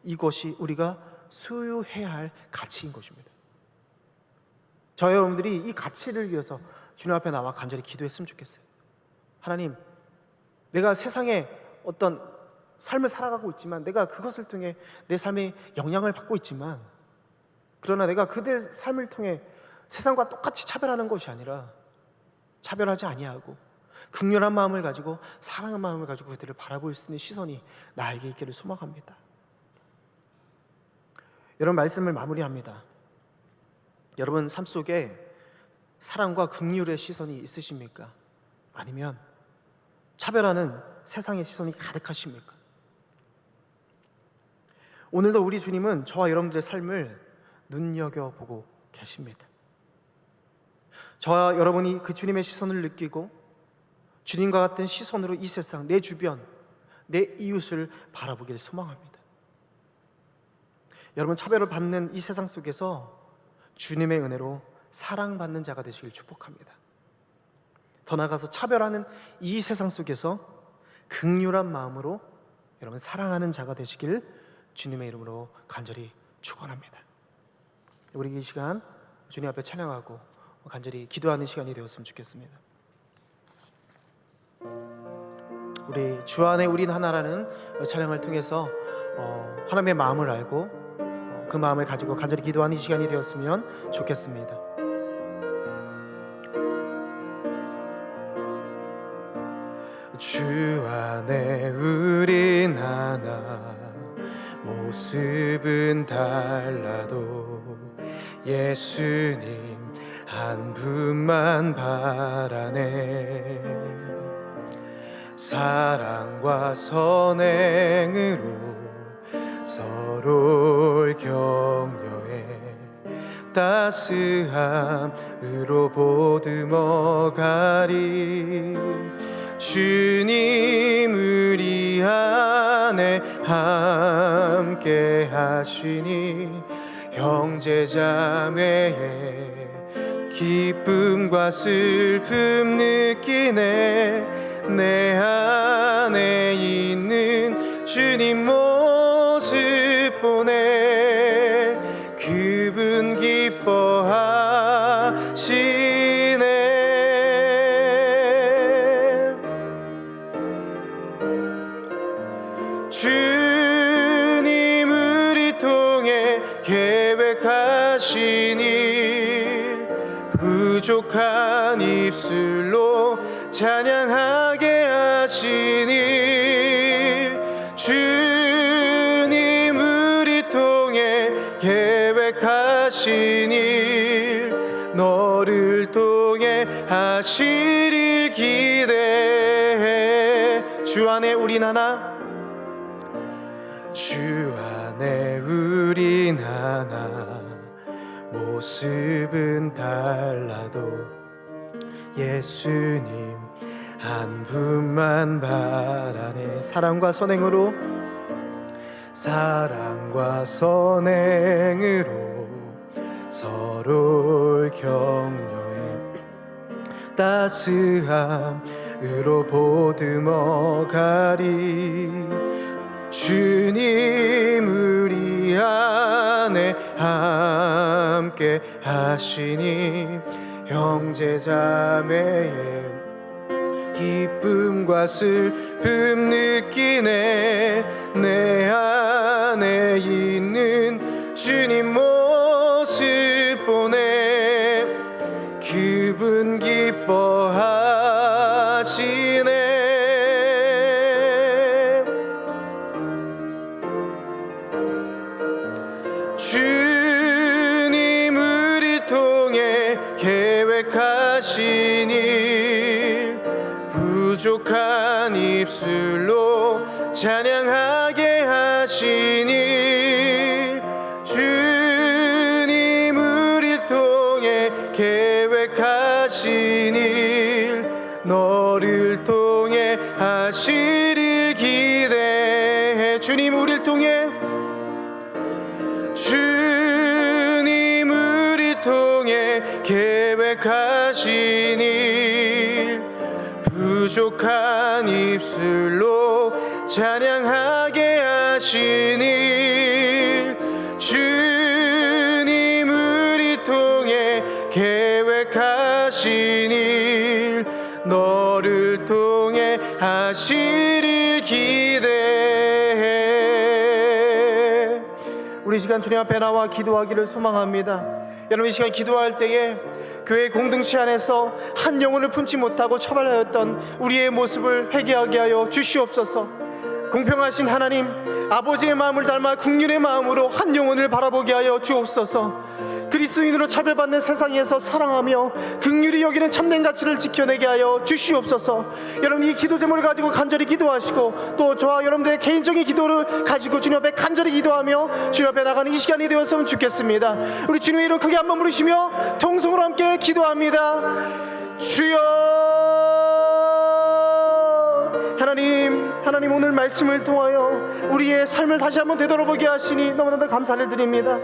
이것이 우리가 소유해야 할 가치인 것입니다. 저희 여러분들이 이 가치를 위해서 주님 앞에 나와 간절히 기도했으면 좋겠어요. 하나님, 내가 세상에 어떤 삶을 살아가고 있지만, 내가 그것을 통해 내 삶에 영향을 받고 있지만, 그러나 내가 그들 삶을 통해 세상과 똑같이 차별하는 것이 아니라 차별하지 아니하고 긍휼한 마음을 가지고 사랑의 마음을 가지고 그들을 바라볼 수 있는 시선이 나에게 있기를 소망합니다. 여러분, 말씀을 마무리합니다. 여러분 삶 속에 사랑과 긍휼의 시선이 있으십니까? 아니면 차별하는 세상의 시선이 가득하십니까? 오늘도 우리 주님은 저와 여러분들의 삶을 눈여겨보고 계십니다. 저와 여러분이 그 주님의 시선을 느끼고 주님과 같은 시선으로 이 세상, 내 주변, 내 이웃을 바라보길 소망합니다. 여러분, 차별을 받는 이 세상 속에서 주님의 은혜로 사랑받는 자가 되시길 축복합니다. 더 나아가서 차별하는 이 세상 속에서 긍휼한 마음으로 여러분 사랑하는 자가 되시길 주님의 이름으로 간절히 축원합니다. 우리 이 시간 주님 앞에 찬양하고 간절히 기도하는 시간이 되었으면 좋겠습니다. 우리 주 안에 우린 하나라는 찬양을 통해서 하나님의 마음을 알고 그 마음을 가지고 간절히 기도하는 시간이 되었으면 좋겠습니다. 주 안에 우린 하나, 모습은 달라도 예수님 한 분만 바라네. 사랑과 선행으로 서로를 격려해 따스함으로 보듬어가리. 주님 우리 안에 함께 하시니 형제자매의 기쁨과 슬픔 느끼네. 내 안에 있는 주님 모습 보네. 그분 기뻐하시네. 주님 우리 통해 계획하신 일, 부족한 입술로 찬양하게 하신 일, 주님 우리 통해 계획하신 일, 너를 통해 하시리 기대해. 주 안에 우린 하나, 주 안에 우린 하나, 모습은 달라도 예수님 한 분만 바라네. 사랑과 선행으로 서로를 격려해 따스함으로 보듬어가리. 주님 우리 안에 함께 하시니 형제자매의 기쁨과 슬픔 느끼네. 내 안에 있는 주님 모습 보네. 그분 기뻐하시네. 주님 우리 통해 계획하신 일, 부족한 입술로 찬양하게 하신 일, 주님 우리 통해 계획하신 일, 너를 통해 하시리 기대해. 주님 우리를 통해, 주님 우리 통해 계획하신 일, 부족한 입술로 찬양하게 하신 일, 주님 우리 통해 계획하신 일, 너를 통해 하시리 기대해. 우리 시간 주님 앞에 나와 기도하기를 소망합니다. 여러분, 이 시간 기도할 때에 교회 공동체 안에서 한 영혼을 품지 못하고 처벌하였던 우리의 모습을 회개하게 하여 주시옵소서. 공평하신 하나님, 아버지의 마음을 닮아 긍휼의 마음으로 한 영혼을 바라보게 하여 주옵소서. 그리스도인으로 차별받는 세상에서 사랑하며 긍휼히 여기는 참된 가치를 지켜내게 하여 주시옵소서. 여러분, 이 기도 제목을 가지고 간절히 기도하시고 또 저와 여러분들의 개인적인 기도를 가지고 주님 앞에 간절히 기도하며 주님 앞에 나가는 이 시간이 되었으면 좋겠습니다. 우리 주님의 이름 크게 한번 부르시며 통성으로 함께 기도합니다. 주여. 하나님 오늘 말씀을 통하여 우리의 삶을 다시 한번 되돌아보게 하시니 너무나도 감사를 드립니다.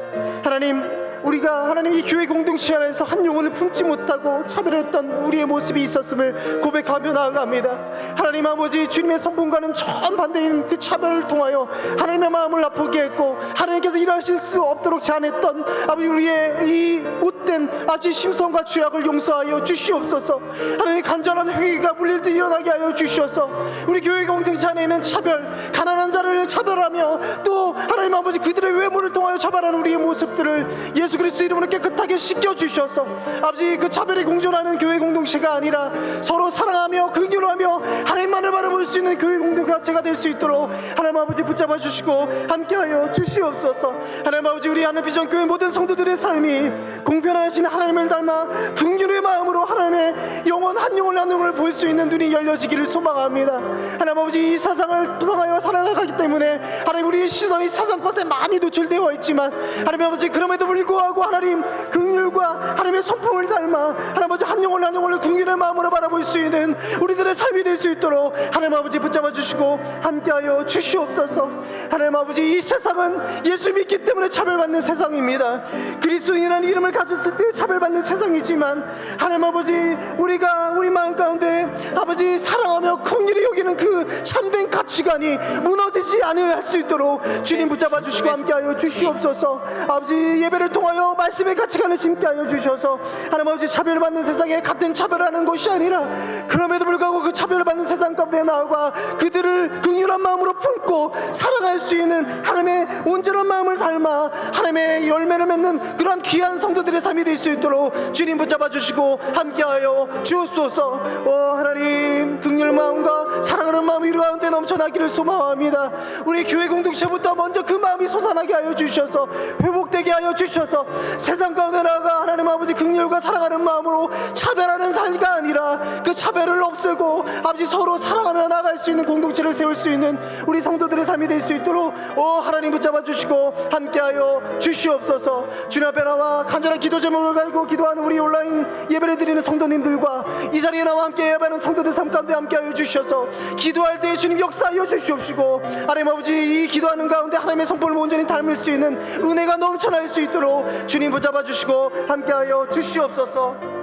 우리가 이 교회 공동체 안에서 한 영혼을 품지 못하고 차별했던 우리의 모습이 있었음을 고백하며 나아갑니다. 하나님 아버지, 주님의 성품과는 정반대인 그 차별을 통하여 하나님의 마음을 아프게 했고 하나님께서 일하실 수 없도록 제한했던 아버지, 우리의 이 못된 아버지 심성과 죄악을 용서하여 주시옵소서. 하나님, 간절한 회개가 물릴듯 일어나게 하여 주시옵소서. 우리 교회 공동체 안에 있는 차별, 가난한 자를 차별하며 또 하나님 아버지 그들의 외모를 통하여 차별하는 우리의 모습들을 예수 그리스도 이름으로 깨끗하게 씻겨주셔서 아버지, 그 차별이 공존하는 교회 공동체가 아니라 서로 사랑하며 긍휼하며 하나님만을 바라볼 수 있는 교회 공동체가 될 수 있도록 하나님 아버지 붙잡아 주시고 함께하여 주시옵소서. 하나님 아버지, 우리 하늘비전 교회 모든 성도들의 삶이 공평하신 하나님을 닮아 긍휼의 마음으로 하나님의 영혼 한 영혼을 볼 수 있는 눈이 열려지기를 소망합니다. 하나님 아버지, 이 세상을 통하여 살아가기 때문에 하나님, 우리의 시선이 세상 것에 많이 노출되어 있지만 하나님 아버지, 그럼에도 불구하고 하나님 긍휼과 하나님의 성품을 닮아 하나님 아버지 한 영혼을 긍휼의 마음으로 바라볼 수 있는 우리들의 삶이 될 수 있도록 하나님 아버지 붙잡아 주시고 함께하여 주시옵소서. 하나님 아버지, 이 세상은 예수 믿기 때문에 차별받는 세상입니다. 그리스도인이라는 이름을 가졌을 때 차별받는 세상이지만 하나님 아버지, 우리가 우리 마음 가운데 아버지 사랑하며 긍휼히 여기는 그 참된 가치관이 무너지지 않을 할 수 있도록 주님 붙잡아 주시고 함께하여 주시옵소서. 아버지, 예배를 통하여 말씀의 가치관을 심게 하여 주셔서 하나님 아버지, 차별받는 세상에 같은 차별하는 것이 아니라 그럼에도 불구하고 그 차별받는 세상 가운데 나아가 그들을 긍휼한 마음으로 품고 사랑할 수 있는 하나님의 온전한 마음을 닮아 하나님의 열매를 맺는 그런 귀한 성도들의 삶이 될 수 있도록 주님 붙잡아 주시고 함께하여 주옵소서. 하나님, 긍휼 마음과 사랑하는 마음이 이루 가운데 넘쳐나기를 소망합니다. 우리 교회 공동체부터 먼저 그 마음이 솟아나게 하여 주셔서 회복되게 하여 주셔서 세상 가운데 나아가 하나님 아버지 긍휼과 사랑하는 마음으로 차별하는 삶이가 아니라 그 차별을 없애고 아버지 서로 사랑하며 나아갈 수 있는 공동체를 세울 수 있는 우리 성도들의 삶이 될 수 있도록 하나님 붙잡아 주시고 함께하여 주시옵소서. 주님 앞에 나와 간절한 기도 제목을 가지고 기도하는 우리 온라인 예배를 드리는 성도님들과 이 자리에 나와 함께 예배하는 성도들 삶 가운데 함께하여 주셔서 기도할 때 주님 역사하여 주시옵시고 하나님 아버지, 이 기도하는 가운데 하나님의 성품을 온전히 닮을 수 있는 은혜가 넘쳐날 수 있도록 주님 붙잡아 주시고 함께하여 주시옵소서.